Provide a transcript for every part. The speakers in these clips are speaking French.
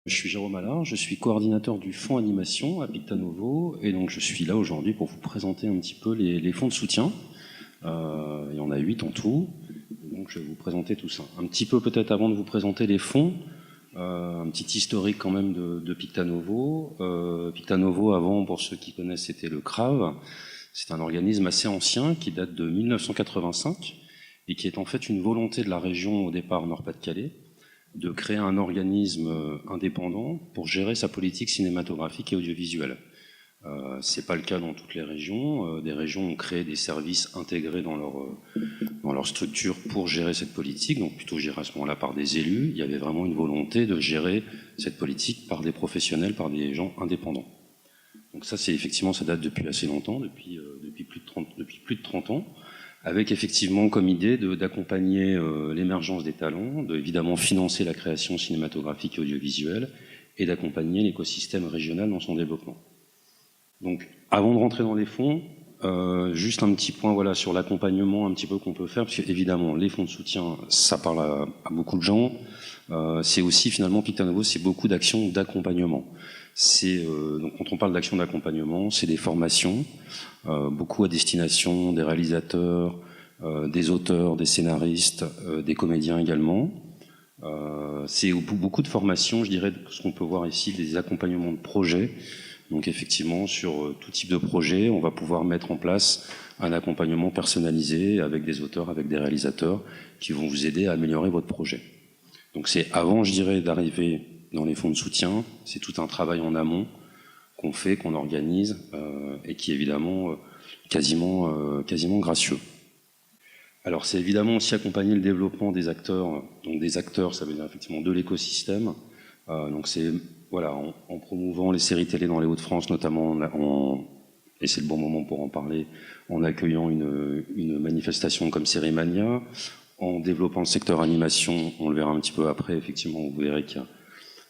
Je suis Jérôme Allard, je suis coordinateur du fonds animation à Pictanovo et donc je suis là aujourd'hui pour vous présenter un petit peu les fonds de soutien. Il y en a 8 en tout, donc je vais vous présenter tout ça. Un petit peu peut-être avant de vous présenter les fonds, un petit historique quand même de Pictanovo. Pictanovo avant, pour ceux qui connaissent, c'était le CRAV. C'est un organisme assez ancien qui date de 1985 et qui est en fait une volonté de la région au départ Nord-Pas-de-Calais de créer un organisme indépendant pour gérer sa politique cinématographique et audiovisuelle. C'est pas le cas dans toutes les régions. Des régions ont créé des services intégrés dans leur structure pour gérer cette politique, donc plutôt géré à ce moment-là par des élus. Il y avait vraiment une volonté de gérer cette politique par des professionnels, par des gens indépendants. Donc ça, c'est effectivement, ça date depuis assez longtemps, depuis plus de 30 ans, avec effectivement comme idée d'accompagner l'émergence des talents, évidemment financer la création cinématographique et audiovisuelle, et d'accompagner l'écosystème régional dans son développement. Donc, avant de rentrer dans les fonds, juste un petit point voilà, sur l'accompagnement un petit peu qu'on peut faire, parce qu'évidemment, les fonds de soutien, ça parle à beaucoup de gens. C'est aussi, finalement, Pictanovo, c'est beaucoup d'actions d'accompagnement. Donc, quand on parle d'actions d'accompagnement, c'est des formations, beaucoup à destination des réalisateurs, des auteurs, des scénaristes, des comédiens également. C'est beaucoup de formations, je dirais, ce qu'on peut voir ici, des accompagnements de projets. Donc effectivement, sur tout type de projet, on va pouvoir mettre en place un accompagnement personnalisé avec des auteurs, avec des réalisateurs qui vont vous aider à améliorer votre projet. Donc c'est avant, je dirais, d'arriver dans les fonds de soutien, c'est tout un travail en amont qu'on fait, qu'on organise et qui est évidemment quasiment gracieux. Alors c'est évidemment aussi accompagner le développement des acteurs. Donc des acteurs, ça veut dire effectivement de l'écosystème. Donc c'est voilà, en promouvant les séries télé dans les Hauts-de-France, notamment, et c'est le bon moment pour en parler, en accueillant une manifestation comme Sérimania, en développant le secteur animation, on le verra un petit peu après, effectivement, vous verrez qu'il y a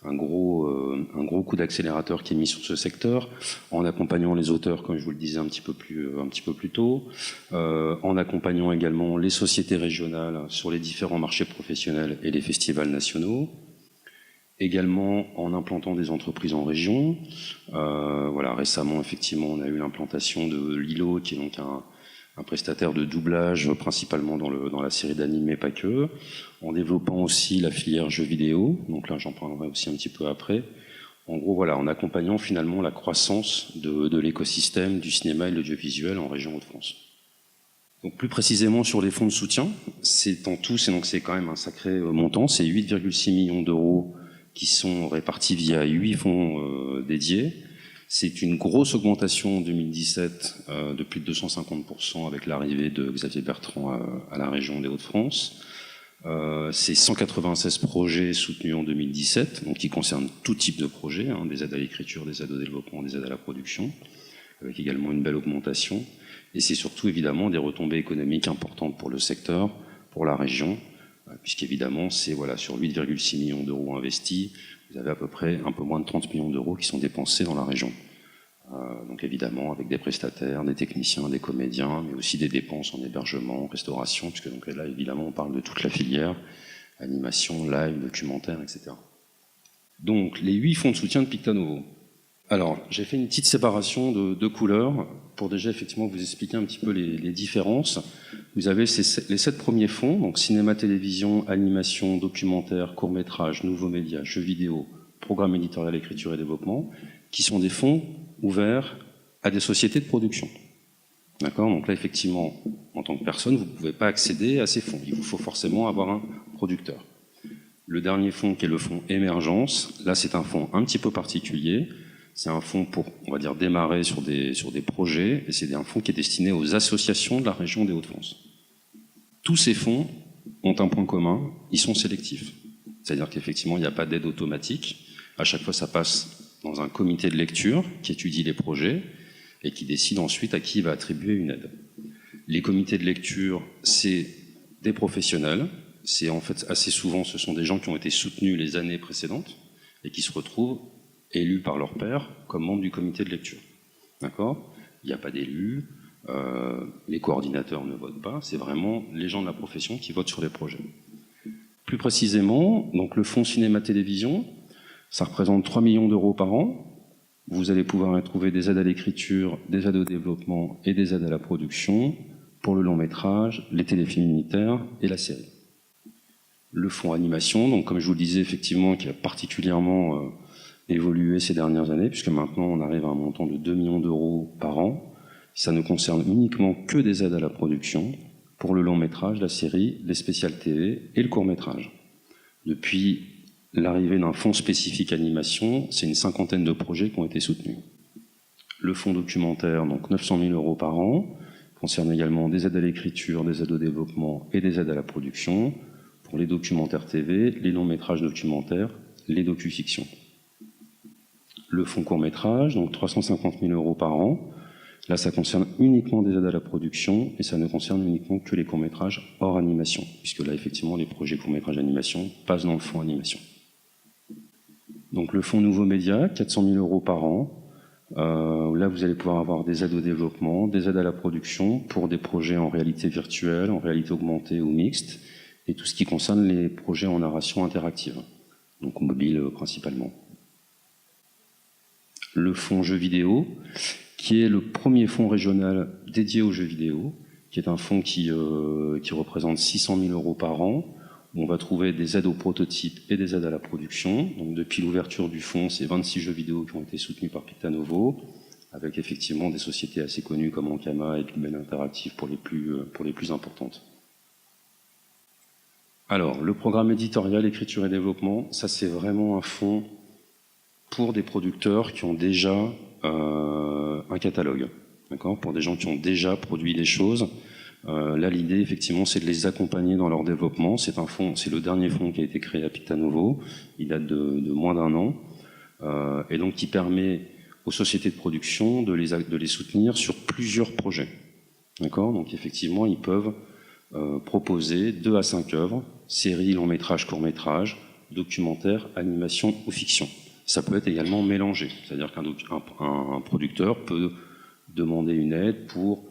un gros coup d'accélérateur qui est mis sur ce secteur, en accompagnant les auteurs, comme je vous le disais un petit peu plus tôt, en accompagnant également les sociétés régionales sur les différents marchés professionnels et les festivals nationaux, également en implantant des entreprises en région. Voilà, récemment, effectivement, on a eu l'implantation de Lilo, qui est donc un prestataire de doublage, principalement dans la série d'anime, mais pas que, en développant aussi la filière jeux vidéo. Donc là, j'en parlerai aussi un petit peu après. En gros, voilà, en accompagnant finalement la croissance de l'écosystème du cinéma et de l'audiovisuel en région Hauts-de-France. Donc plus précisément sur les fonds de soutien, c'est en tout, c'est quand même un sacré montant, c'est 8,6 millions d'euros qui sont répartis via 8 fonds dédiés. C'est une grosse augmentation en 2017 de plus de 250% avec l'arrivée de Xavier Bertrand à la région des Hauts-de-France. C'est 196 projets soutenus en 2017, donc qui concernent tout type de projets, hein, des aides à l'écriture, des aides au développement, des aides à la production, avec également une belle augmentation. Et c'est surtout évidemment des retombées économiques importantes pour le secteur, pour la région, puisqu'évidemment, c'est voilà, sur 8,6 millions d'euros investis, vous avez à peu près un peu moins de 30 millions d'euros qui sont dépensés dans la région. Donc évidemment, avec des prestataires, des techniciens, des comédiens, mais aussi des dépenses en hébergement, restauration, puisque donc là, évidemment, on parle de toute la filière, animation, live, documentaire, etc. Donc, les 8 fonds de soutien de Pictanovo. Alors, j'ai fait une petite séparation de couleurs pour déjà effectivement vous expliquer un petit peu les différences. Vous avez les 7 premiers fonds, donc cinéma, télévision, animation, documentaire, court-métrage, nouveaux médias, jeux vidéo, programme éditorial, écriture et développement, qui sont des fonds ouverts à des sociétés de production. D'accord ? Donc là, effectivement, en tant que personne, vous ne pouvez pas accéder à ces fonds. Il vous faut forcément avoir un producteur. Le dernier fonds, qui est le fonds Émergence, là, c'est un fonds un petit peu particulier. C'est un fonds pour, on va dire, démarrer sur des projets, et c'est un fonds qui est destiné aux associations de la région des Hauts-de-France. Tous ces fonds ont un point commun, ils sont sélectifs. C'est-à-dire qu'effectivement, il n'y a pas d'aide automatique. À chaque fois, ça passe dans un comité de lecture qui étudie les projets et qui décide ensuite à qui il va attribuer une aide. Les comités de lecture, c'est des professionnels. C'est en fait assez souvent, ce sont des gens qui ont été soutenus les années précédentes et qui se retrouvent élus par leur pairs comme membres du comité de lecture. D'accord ? Il n'y a pas d'élus, les coordinateurs ne votent pas, c'est vraiment les gens de la profession qui votent sur les projets. Plus précisément, donc le fonds cinéma-télévision, Ça représente 3 millions d'euros par an. Vous allez pouvoir y trouver des aides à l'écriture, des aides au développement et des aides à la production pour le long métrage, les téléfilms unitaires et la série. Le fonds animation, donc comme je vous le disais effectivement, qui a particulièrement évolué ces dernières années, puisque maintenant on arrive à un montant de 2 millions d'euros par an. Ça ne concerne uniquement que des aides à la production pour le long métrage, la série, les spéciales TV et le court métrage. Depuis l'arrivée d'un fonds spécifique animation, c'est une cinquantaine de projets qui ont été soutenus. Le fonds documentaire, donc 900 000 euros par an, concerne également des aides à l'écriture, des aides au développement et des aides à la production pour les documentaires TV, les longs métrages documentaires, les docu-fictions. Le fonds court métrage, donc 350 000 euros par an. Là, ça concerne uniquement des aides à la production et ça ne concerne uniquement que les courts métrages hors animation, puisque là, effectivement, les projets courts métrages animation passent dans le fonds animation. Donc le fonds Nouveaux Médias, 400 000 euros par an. Là, vous allez pouvoir avoir des aides au développement, des aides à la production pour des projets en réalité virtuelle, en réalité augmentée ou mixte, et tout ce qui concerne les projets en narration interactive, donc mobile principalement. Le fonds jeux vidéo, qui est le premier fonds régional dédié aux jeux vidéo, qui est un fonds qui représente 600 000 euros par an, où on va trouver des aides aux prototypes et des aides à la production. Donc depuis l'ouverture du fonds, c'est 26 jeux vidéo qui ont été soutenus par Pictanovo, avec effectivement des sociétés assez connues comme Ankama et Pixel Interactive pour les plus importantes. Alors, le programme éditorial, écriture et développement, ça c'est vraiment un fonds pour des producteurs qui ont déjà un catalogue, d'accord, pour des gens qui ont déjà produit des choses. Là, l'idée, effectivement, c'est de les accompagner dans leur développement. C'est le dernier fonds qui a été créé à Pictanovo. Il date de moins d'un an, et donc qui permet aux sociétés de production de les soutenir sur plusieurs projets, d'accord. Donc, effectivement, ils peuvent proposer 2 à 5 œuvres, séries, long métrage, court métrage, documentaire, animation ou fiction. Ça peut être également mélangé, c'est-à-dire qu'un producteur peut demander une aide pour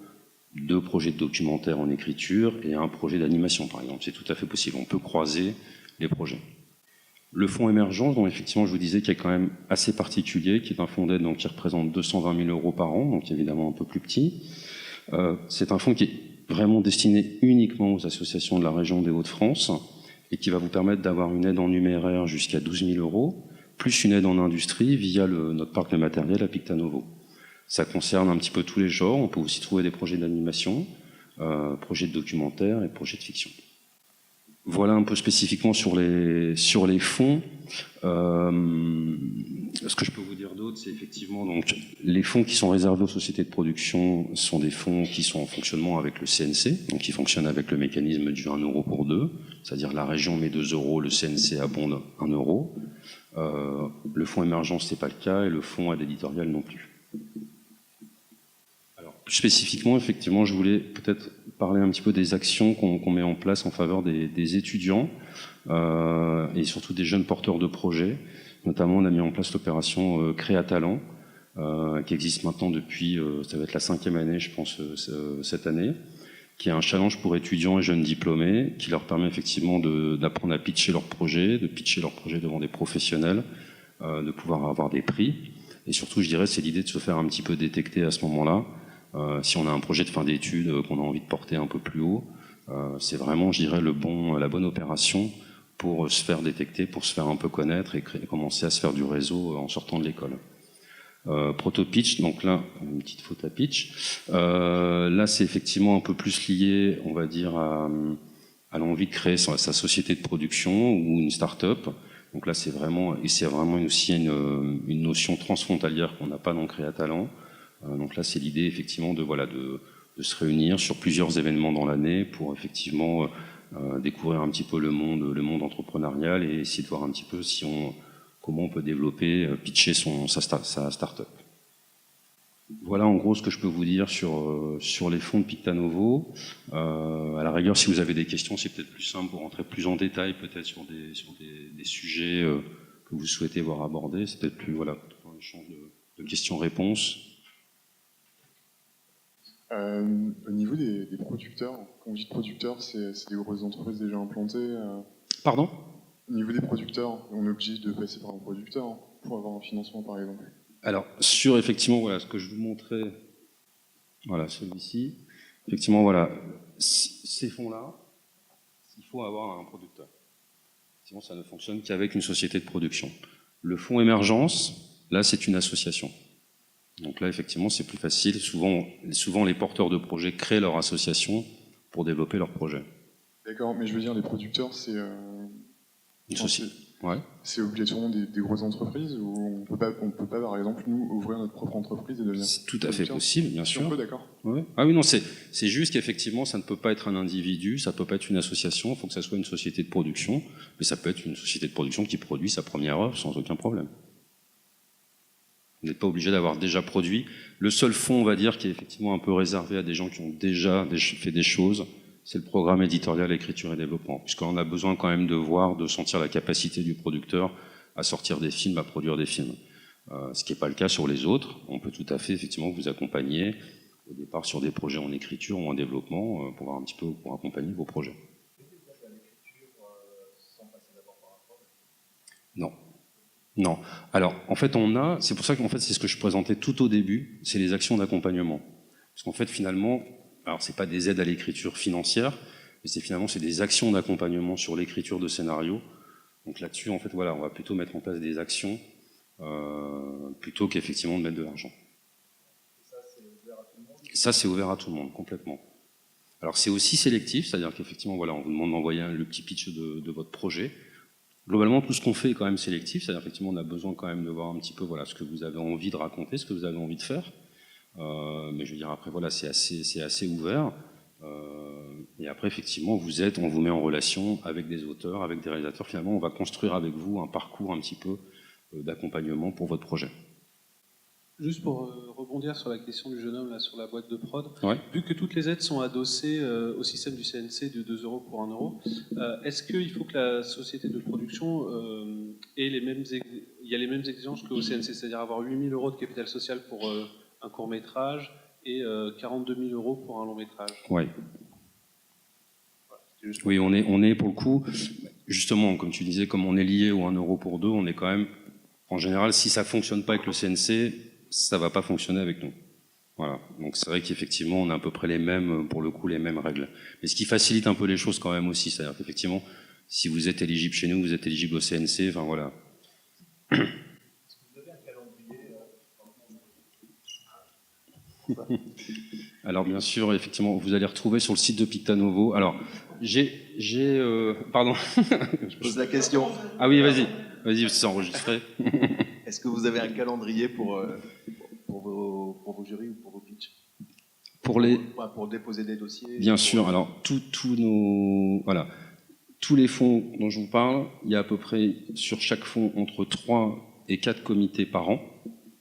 2 projets de documentaire en écriture et un projet d'animation, par exemple. C'est tout à fait possible, on peut croiser les projets. Le fonds émergence, dont effectivement je vous disais qu'il est quand même assez particulier, qui est un fonds d'aide qui représente 220 000 euros par an, donc évidemment un peu plus petit. C'est un fonds qui est vraiment destiné uniquement aux associations de la région des Hauts-de-France et qui va vous permettre d'avoir une aide en numéraire jusqu'à 12 000 euros, plus une aide en industrie via notre parc de matériel à Pictanovo. Ça concerne un petit peu tous les genres. On peut aussi trouver des projets d'animation, projets de documentaire et projets de fiction. Voilà un peu spécifiquement sur les fonds. Ce que je peux vous dire d'autre, c'est effectivement donc les fonds qui sont réservés aux sociétés de production sont des fonds qui sont en fonctionnement avec le CNC, donc qui fonctionnent avec le mécanisme du 1 euro pour 2, c'est-à-dire la région met 2 euros, le CNC abonde 1 euro. Le fonds émergence, c'est pas le cas, et le fonds aide éditoriale non plus. Alors, plus spécifiquement, effectivement, je voulais peut-être parler un petit peu des actions qu'on met en place en faveur des étudiants et surtout des jeunes porteurs de projets. Notamment, on a mis en place l'opération Créatalent, qui existe maintenant depuis, ça va être la 5e année, je pense, cette année, qui est un challenge pour étudiants et jeunes diplômés, qui leur permet effectivement d'apprendre à pitcher leurs projets, de pitcher leurs projets devant des professionnels, de pouvoir avoir des prix. Et surtout, je dirais, c'est l'idée de se faire un petit peu détecter à ce moment-là. Si on a un projet de fin d'études qu'on a envie de porter un peu plus haut, c'est vraiment, je dirais, la bonne opération pour se faire détecter, pour se faire un peu connaître et commencer à se faire du réseau en sortant de l'école. Proto-pitch, donc là, une petite faute à pitch. Là, c'est effectivement un peu plus lié, on va dire, à l'envie de créer sa société de production ou une start-up. Donc là, c'est vraiment aussi une notion transfrontalière qu'on n'a pas dans Créatalent. Donc là, c'est l'idée effectivement de se réunir sur plusieurs événements dans l'année pour effectivement découvrir un petit peu le monde entrepreneurial et essayer de voir un petit peu comment on peut développer, pitcher sa start-up. Voilà en gros ce que je peux vous dire sur les fonds de Pictanovo. À la rigueur, si vous avez des questions, c'est peut-être plus simple pour rentrer plus en détail peut-être sur des sujets que vous souhaitez voir abordés. C'est peut-être plus un échange de questions-réponses. Au niveau des producteurs, quand on dit producteurs, c'est des grosses entreprises déjà implantées Pardon ? Au niveau des producteurs, on est obligé de passer par un producteur pour avoir un financement, par exemple. Alors, sur effectivement, voilà, ce que je vous montrais, voilà, celui-ci, effectivement, voilà, ces fonds-là, il faut avoir un producteur. Sinon, ça ne fonctionne qu'avec une société de production. Le fonds émergence, là, c'est une association. Donc là, effectivement, c'est plus facile. Souvent, les porteurs de projets créent leur association pour développer leur projet. D'accord, mais je veux dire, les producteurs, c'est... Une société. Ouais. C'est obligatoirement des grosses entreprises ou on peut pas, par exemple, nous, ouvrir notre propre entreprise et devenir... C'est tout à fait possible, bien sûr. On peut, d'accord. Ouais. Ah oui, non, c'est juste qu'effectivement, ça ne peut pas être un individu, ça ne peut pas être une association, il faut que ça soit une société de production, mais ça peut être une société de production qui produit sa première œuvre sans aucun problème. Vous n'êtes pas obligé d'avoir déjà produit. Le seul fonds, on va dire, qui est effectivement un peu réservé à des gens qui ont déjà fait des choses, c'est le programme éditorial écriture et développement, puisqu'on a besoin quand même de voir, de sentir la capacité du producteur à sortir des films, à produire des films. Ce qui n'est pas le cas sur les autres. On peut tout à fait effectivement vous accompagner au départ sur des projets en écriture ou en développement pour voir un petit peu, pour accompagner vos projets. Non. Non. Alors, en fait, c'est pour ça qu'en fait, c'est ce que je présentais tout au début, c'est les actions d'accompagnement. Parce qu'en fait, finalement, alors c'est pas des aides à l'écriture financière, mais c'est des actions d'accompagnement sur l'écriture de scénarios. Donc là-dessus, en fait, voilà, on va plutôt mettre en place des actions plutôt qu'effectivement de mettre de l'argent. Ça, c'est ouvert à tout le monde, complètement. Alors c'est aussi sélectif, c'est-à-dire qu'effectivement, voilà, on vous demande d'envoyer le petit pitch de votre projet. Globalement, tout ce qu'on fait est quand même sélectif, c'est-à-dire effectivement, on a besoin quand même de voir un petit peu voilà, ce que vous avez envie de raconter, ce que vous avez envie de faire. Mais je veux dire, après, voilà, c'est assez ouvert. Et après, effectivement, on vous met en relation avec des auteurs, avec des réalisateurs. Finalement, on va construire avec vous un parcours un petit peu d'accompagnement pour votre projet. Juste pour rebondir sur la question du jeune homme là, sur la boîte de prod, ouais. Vu que toutes les aides sont adossées au système du CNC de 2 € pour 1 €, est-ce qu'il faut que la société de production ait les mêmes exigences qu'au CNC, c'est-à-dire avoir 8 000 € de capital social pour un court-métrage et 42 000 € pour un long-métrage? Ouais. Voilà, oui, on est pour le coup, justement, comme tu disais, comme on est lié au 1 € pour 2, on est quand même, en général, si ça ne fonctionne pas avec le CNC, ça ne va pas fonctionner avec nous. Voilà. Donc c'est vrai qu'effectivement, on a à peu près les mêmes, pour le coup, les mêmes règles. Mais ce qui facilite un peu les choses quand même aussi, c'est-à-dire qu'effectivement, si vous êtes éligible chez nous, vous êtes éligible au CNC, enfin voilà. Est-ce que vous avez un calendrier Alors bien sûr, effectivement, vous allez retrouver sur le site de Pictanovo. Alors, pardon. Je pose la question. Ah oui, vas-y, c'est enregistré. Est-ce que vous avez un calendrier pour vos jurys ou pour vos pitchs? Pour déposer des dossiers? Bien sûr. Alors, tous les fonds dont je vous parle, il y a à peu près sur chaque fonds entre 3 et 4 comités par an.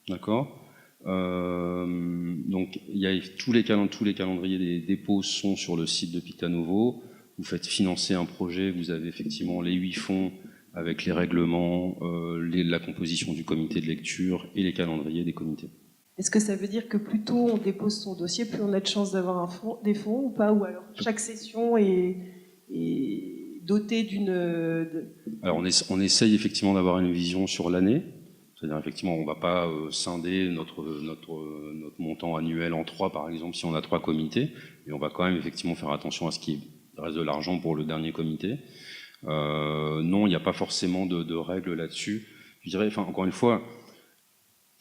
D'accord? Donc, il y a tous les calendriers des dépôts sont sur le site de Pictanovo. Vous faites financer un projet, vous avez effectivement les 8 fonds avec les règlements, la composition du comité de lecture et les calendriers des comités. Est-ce que ça veut dire que plus tôt on dépose son dossier, plus on a de chances d'avoir des fonds ou pas? Ou alors chaque session est dotée d'une... Alors on essaye effectivement d'avoir une vision sur l'année. C'est-à-dire effectivement on ne va pas scinder notre montant annuel en 3 par exemple si on a 3 comités, mais on va quand même effectivement faire attention à ce qui reste de l'argent pour le dernier comité. Non, il n'y a pas forcément de règles là-dessus. Je dirais, enfin, encore une fois,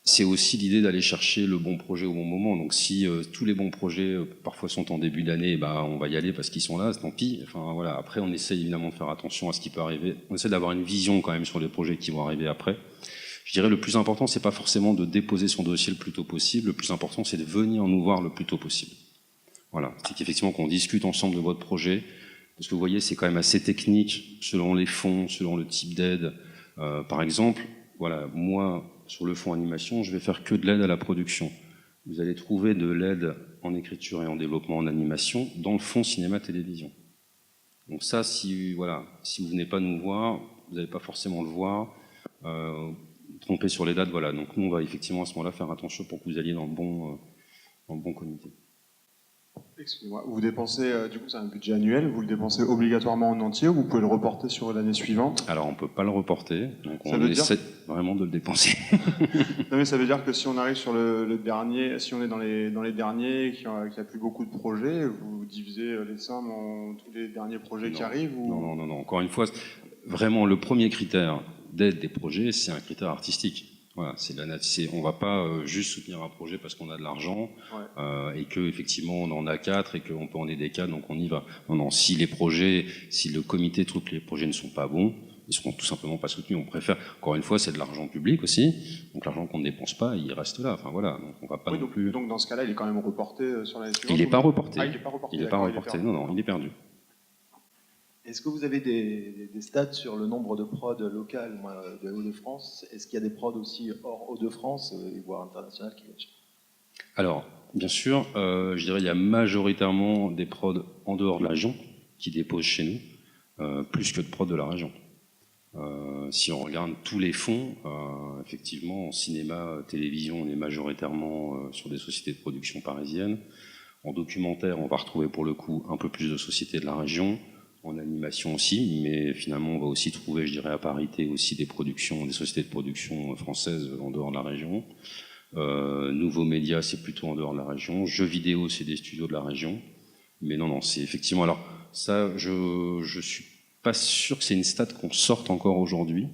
c'est aussi l'idée d'aller chercher le bon projet au bon moment. Donc si tous les bons projets parfois sont en début d'année, bah, on va y aller parce qu'ils sont là, tant pis. Enfin, voilà. Après, on essaie évidemment de faire attention à ce qui peut arriver. On essaie d'avoir une vision quand même sur les projets qui vont arriver après. Je dirais le plus important, c'est pas forcément de déposer son dossier le plus tôt possible. Le plus important, c'est de venir nous voir le plus tôt possible. Voilà. C'est qu'effectivement qu'on discute ensemble de votre projet. Parce que vous voyez, c'est quand même assez technique selon les fonds, selon le type d'aide. Par exemple, voilà, moi, sur le fonds animation, je vais faire que de l'aide à la production. Vous allez trouver de l'aide en écriture et en développement en animation dans le fonds cinéma-télévision. Donc ça, si vous venez pas nous voir, vous n'allez pas forcément le voir. Tromper sur les dates, voilà. Donc nous, on va effectivement à ce moment-là faire attention pour que vous alliez dans le bon comité. Excusez-moi, vous dépensez, du coup c'est un budget annuel, vous le dépensez obligatoirement en entier ou vous pouvez le reporter sur l'année suivante? Alors on ne peut pas le reporter, donc Ça on veut dire essaie vraiment de le dépenser. Non mais ça veut dire que si on arrive sur le dernier, si on est dans les derniers, qu'il n'y a plus beaucoup de projets, vous divisez les sommes en tous les derniers projets qui arrivent ou... Non. Encore une fois, vraiment le premier critère d'aide des projets, c'est un critère artistique. Voilà, on va pas juste soutenir un projet parce qu'on a de l'argent et que effectivement on en a 4 et qu'on peut en aider 4, donc on y va. Non, si le comité trouve que les projets ne sont pas bons, ils seront tout simplement pas soutenus. On préfère, encore une fois, c'est de l'argent public aussi, donc l'argent qu'on ne dépense pas, il reste là. Enfin voilà, donc on va pas non plus. Donc dans ce cas-là, il est quand même reporté sur l'année suivante. Il n'est pas reporté. Il n'est pas reporté. Il n'est pas reporté. Non, il est perdu. Est-ce que vous avez des stats sur le nombre de prods locales de Hauts-de-France? Est-ce qu'il y a des prods aussi hors Hauts-de-France, voire internationales qui lâchent? Alors, bien sûr, je dirais il y a majoritairement des prods en dehors de la région qui déposent chez nous, plus que de prods de la région. Si on regarde tous les fonds, effectivement, en cinéma, télévision, on est majoritairement sur des sociétés de production parisiennes. En documentaire, on va retrouver pour le coup un peu plus de sociétés de la région. En animation aussi, mais finalement on va aussi trouver, je dirais à parité aussi des sociétés de production françaises en dehors de la région. Nouveaux médias, c'est plutôt en dehors de la région. Jeux vidéo, c'est des studios de la région. Mais non, c'est effectivement... Alors ça, je suis pas sûr que c'est une stat qu'on sorte encore aujourd'hui,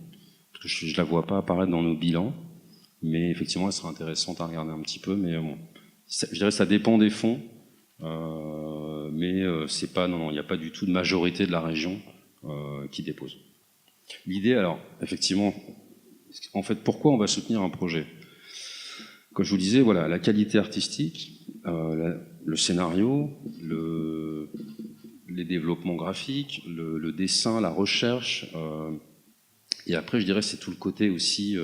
parce que je la vois pas apparaître dans nos bilans, mais effectivement elle sera intéressante à regarder un petit peu, mais bon, je dirais que ça dépend des fonds. Mais c'est pas, non, il n'y a pas du tout de majorité de la région qui dépose. L'idée, alors, effectivement, en fait, pourquoi on va soutenir un projet? Comme je vous disais, voilà, la qualité artistique, le scénario, les développements graphiques, le dessin, la recherche, et après, je dirais, c'est tout le côté aussi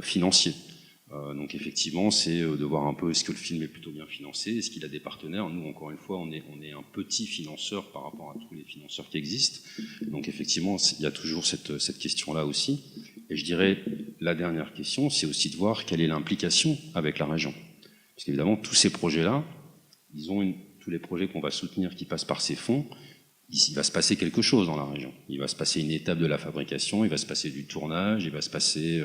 financier. Donc effectivement, c'est de voir un peu est-ce que le film est plutôt bien financé, est-ce qu'il a des partenaires. Nous, encore une fois, on est un petit financeur par rapport à tous les financeurs qui existent. Donc effectivement, il y a toujours cette question-là aussi. Et je dirais, la dernière question, c'est aussi de voir quelle est l'implication avec la région. Parce qu'évidemment, tous ces projets-là, tous les projets qu'on va soutenir qui passent par ces fonds, il va se passer quelque chose dans la région. Il va se passer une étape de la fabrication, il va se passer du tournage, il va se passer...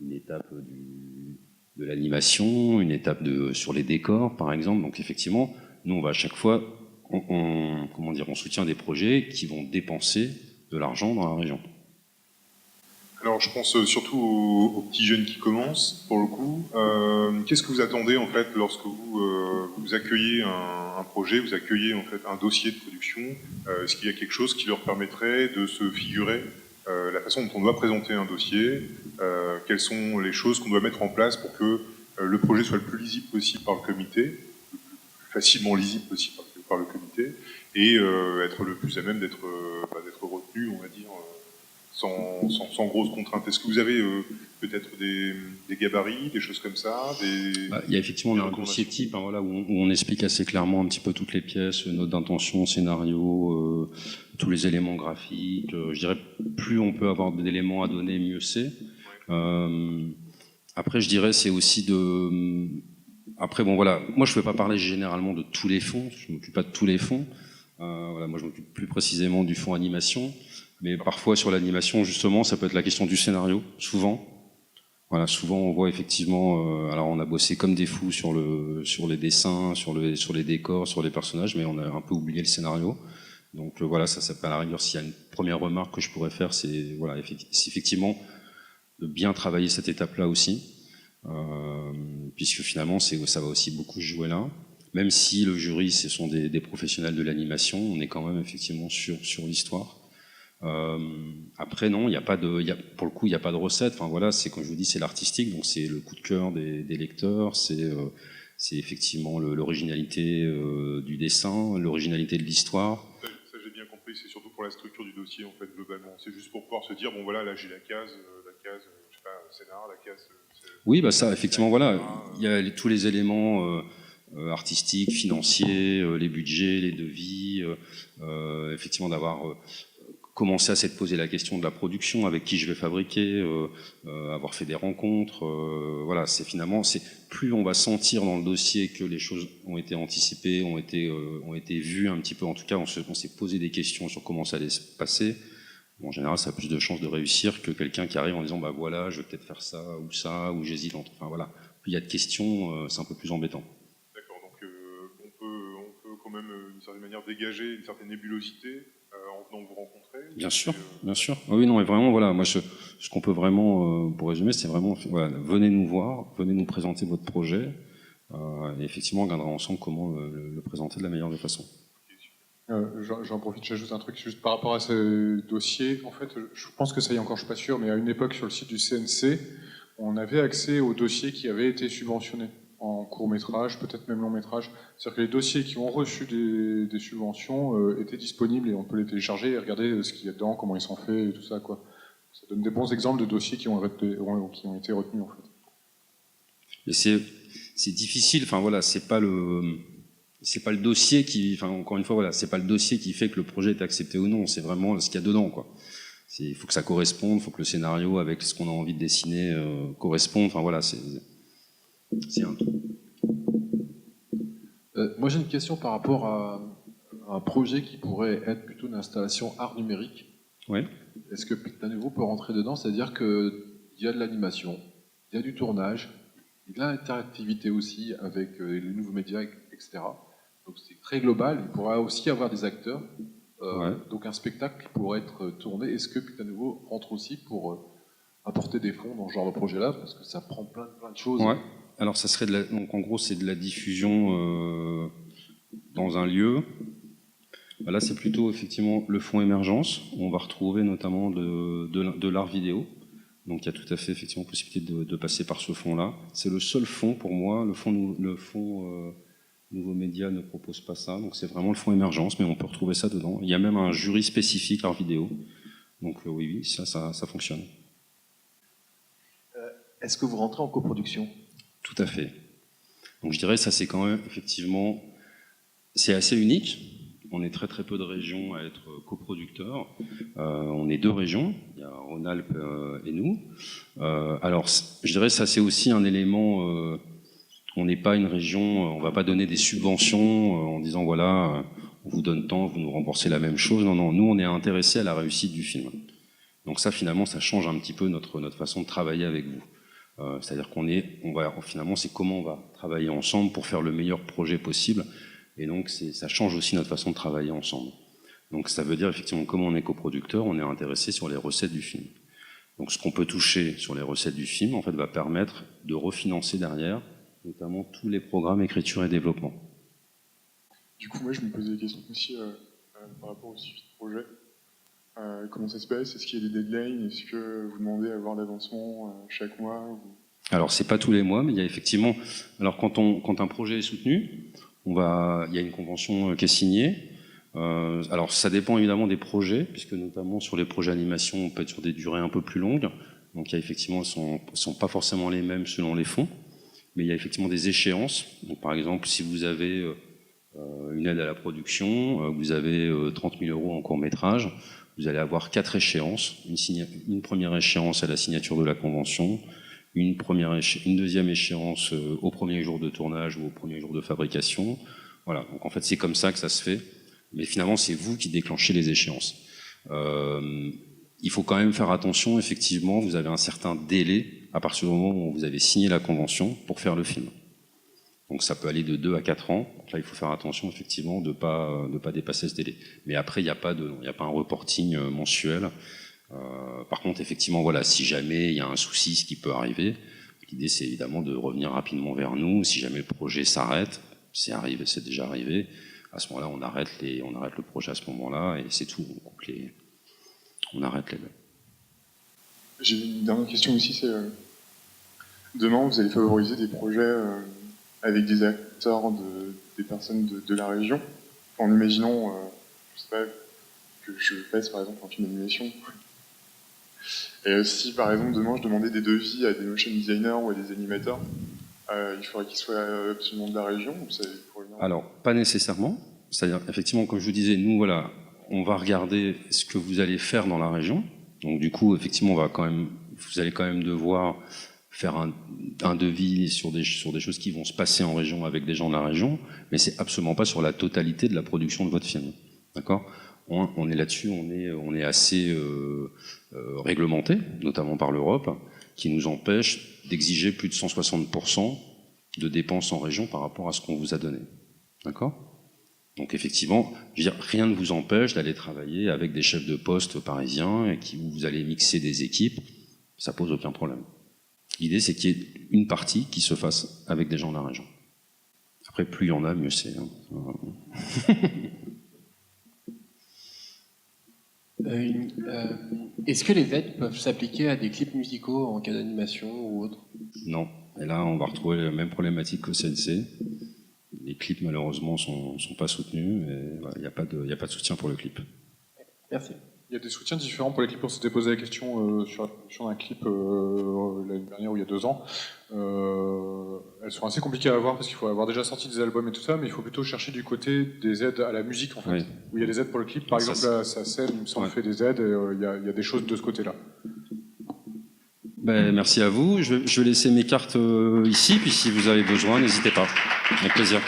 une étape de l'animation, une étape sur les décors, par exemple. Donc effectivement, nous, on va à chaque fois, on soutient des projets qui vont dépenser de l'argent dans la région. Alors, je pense surtout aux petits jeunes qui commencent, pour le coup. Qu'est-ce que vous attendez, en fait, lorsque vous accueillez un projet, vous accueillez, en fait, un dossier de production? Est-ce qu'il y a quelque chose qui leur permettrait de se figurer la façon dont on doit présenter un dossier, quelles sont les choses qu'on doit mettre en place pour que le projet soit le plus lisible possible par le comité, le plus facilement lisible possible par le comité, et être le plus à même d'être retenu, on va dire, sans grosses contraintes. Est-ce que vous avez peut-être des gabarits, des choses comme ça, il y a effectivement un dossier type où on explique assez clairement un petit peu toutes les pièces, notes d'intention, scénario, tous les éléments graphiques. Je dirais, plus on peut avoir d'éléments à donner, mieux c'est. Après, je dirais, c'est aussi de... Après, bon voilà, moi je ne peux pas parler généralement de tous les fonds, je ne m'occupe pas de tous les fonds. Moi je m'occupe plus précisément du fonds animation. Mais parfois sur l'animation, justement, ça peut être la question du scénario, souvent. Voilà, souvent on voit effectivement, alors on a bossé comme des fous sur les dessins, sur les décors, sur les personnages, mais on a un peu oublié le scénario. Donc voilà, ça peut à la rigueur, s'il y a une première remarque que je pourrais faire, c'est effectivement de bien travailler cette étape-là aussi, puisque finalement ça va aussi beaucoup jouer là. Même si le jury, ce sont des professionnels de l'animation, on est quand même effectivement sur l'histoire. Après non, pour le coup il n'y a pas de recette. Enfin voilà, c'est comme je vous dis, c'est l'artistique, donc c'est le coup de cœur des lecteurs, c'est effectivement l'originalité du dessin, l'originalité de l'histoire. Ça j'ai bien compris, c'est surtout pour la structure du dossier en fait globalement. C'est juste pour pouvoir se dire bon voilà, là j'ai la case, je sais pas, scénar, la case. Oui, bah ça effectivement voilà, il y a tous les éléments artistiques, financiers, les budgets, les devis, effectivement d'avoir commencer à s'être posé la question de la production, avec qui je vais fabriquer, avoir fait des rencontres. Voilà, c'est finalement, plus on va sentir dans le dossier que les choses ont été anticipées, ont été vues un petit peu. En tout cas, on s'est posé des questions sur comment ça allait se passer. Bon, en général, ça a plus de chances de réussir que quelqu'un qui arrive en disant bah voilà, je vais peut-être faire ça, ou j'hésite entre. Enfin voilà, plus il y a de questions, c'est un peu plus embêtant. D'accord, donc on peut quand même d'une certaine manière dégager une certaine nébulosité en venant vous rencontrer. Bien sûr, bien sûr. Oui, non, mais vraiment, voilà, moi, ce qu'on peut vraiment, pour résumer, c'est vraiment, voilà, venez nous voir, venez nous présenter votre projet, et effectivement, on regardera ensemble comment le présenter de la meilleure des façons. J'en profite, j'ajoute un truc juste par rapport à ce dossier. En fait, je pense que ça y est encore, je suis pas sûr, mais à une époque sur le site du CNC, on avait accès aux dossiers qui avaient été subventionnés en court-métrage, peut-être même long-métrage. C'est-à-dire que les dossiers qui ont reçu des subventions étaient disponibles et on peut les télécharger et regarder ce qu'il y a dedans, comment ils sont faits et tout ça, quoi. Ça donne des bons exemples de dossiers qui ont été retenus, en fait. Mais c'est difficile, enfin voilà, c'est pas le dossier qui, enfin encore une fois, voilà, c'est pas le dossier qui fait que le projet est accepté ou non, c'est vraiment ce qu'il y a dedans, quoi. Il faut que ça corresponde, il faut que le scénario avec ce qu'on a envie de dessiner corresponde, enfin voilà, c'est un tout. Moi j'ai une question par rapport à un projet qui pourrait être plutôt une installation art numérique. Oui. Est-ce que Picta Nouveau peut rentrer dedans? C'est-à-dire qu'il y a de l'animation, il y a du tournage, il y a de l'interactivité aussi avec les nouveaux médias, etc. Donc c'est très global, il pourra aussi avoir des acteurs, donc un spectacle qui pourrait être tourné. Est-ce que Picta Nouveau rentre aussi pour apporter des fonds dans ce genre de projet-là? Parce que ça prend plein de choses. Ouais. Alors ça serait donc en gros c'est de la diffusion dans un lieu. Là c'est plutôt effectivement le fonds émergence. On va retrouver notamment de l'art vidéo. Donc il y a tout à fait effectivement possibilité de passer par ce fonds-là. C'est le seul fonds pour moi. Le fonds Nouveaux Médias ne propose pas ça. Donc c'est vraiment le fonds émergence, mais on peut retrouver ça dedans. Il y a même un jury spécifique art vidéo. Donc oui, ça fonctionne. Est-ce que vous rentrez en coproduction? Tout à fait. Donc je dirais ça c'est quand même effectivement c'est assez unique. On est très peu de régions à être coproducteurs. On est 2 régions, il y a Rhône-Alpes et nous. Alors je dirais ça c'est aussi un élément. On n'est pas une région, on va pas donner des subventions en disant voilà on vous donne tant, vous nous remboursez la même chose. Non, nous on est intéressés à la réussite du film. Donc ça finalement ça change un petit peu notre façon de travailler avec vous. C'est-à-dire finalement, c'est comment on va travailler ensemble pour faire le meilleur projet possible. Et donc, ça change aussi notre façon de travailler ensemble. Donc, ça veut dire effectivement, comme on est coproducteur, on est intéressé sur les recettes du film. Donc, ce qu'on peut toucher sur les recettes du film, en fait, va permettre de refinancer derrière, notamment tous les programmes écriture et développement. Du coup, moi, je me posais des questions aussi par rapport au suivi de projet. Comment ça se passe? Est-ce qu'il y a des deadlines? Est-ce que vous demandez à avoir l'avancement chaque mois Alors, c'est pas tous les mois, mais il y a effectivement... Alors, quand un projet est soutenu, il y a une convention qui est signée. Alors, ça dépend évidemment des projets, puisque notamment sur les projets animation, on peut être sur des durées un peu plus longues. Donc, il y a effectivement, elles sont pas forcément les mêmes selon les fonds, mais il y a effectivement des échéances. Donc, par exemple, si vous avez une aide à la production, vous avez 30 000 € en court-métrage, vous allez avoir 4 échéances. Une première échéance à la signature de la convention, une deuxième échéance au premier jour de tournage ou au premier jour de fabrication. Voilà, donc en fait c'est comme ça que ça se fait. Mais finalement c'est vous qui déclenchez les échéances. Il faut quand même faire attention, effectivement, vous avez un certain délai à partir du moment où vous avez signé la convention pour faire le film. Donc ça peut aller de 2 à 4 ans. Donc là, il faut faire attention effectivement de pas dépasser ce délai. Mais après, il n'y a pas un reporting mensuel. Par contre, effectivement, voilà, si jamais il y a un souci, ce qui peut arriver, l'idée c'est évidemment de revenir rapidement vers nous. Si jamais le projet s'arrête, c'est déjà arrivé. À ce moment-là, on arrête le projet à ce moment-là et c'est tout. On arrête les. J'ai une dernière question aussi, c'est demain vous allez favoriser des projets avec des acteurs, des personnes de la région, en imaginant, je sais pas, que je fasse par exemple un film d'animation. Et si par exemple demain je demandais des devis à des motion designers ou à des animateurs, il faudrait qu'ils soient absolument de la région ou ça pourrait... Alors, pas nécessairement. C'est-à-dire, effectivement, comme je vous disais, nous, voilà, on va regarder ce que vous allez faire dans la région. Donc du coup, effectivement, vous allez quand même devoir faire un devis sur des choses qui vont se passer en région avec des gens de la région, mais c'est absolument pas sur la totalité de la production de votre film. D'accord ? On est là-dessus, on est assez réglementé, notamment par l'Europe, qui nous empêche d'exiger plus de 160% de dépenses en région par rapport à ce qu'on vous a donné. D'accord ? Donc effectivement, je veux dire, rien ne vous empêche d'aller travailler avec des chefs de poste parisiens où vous allez mixer des équipes, ça pose aucun problème. L'idée, c'est qu'il y ait une partie qui se fasse avec des gens de la région. Après, plus il y en a, mieux c'est. Est-ce que les aides peuvent s'appliquer à des clips musicaux en cas d'animation ou autre? Non. Et là, on va retrouver la même problématique qu'au CNC. Les clips, malheureusement, sont pas soutenus. Et voilà, il n'y a pas de soutien pour le clip. Merci. Il y a des soutiens différents pour les clips. On s'était posé la question sur un clip l'année dernière ou il y a 2 ans. Elles sont assez compliquées à avoir parce qu'il faut avoir déjà sorti des albums et tout ça, mais il faut plutôt chercher du côté des aides à la musique, en fait. Oui. Où il y a des aides pour le clip. Par exemple, la SACEM, il me semble, fait des aides et il y a des choses de ce côté-là. Ben, merci à vous. Je vais laisser mes cartes ici, puis si vous avez besoin, n'hésitez pas. Avec plaisir.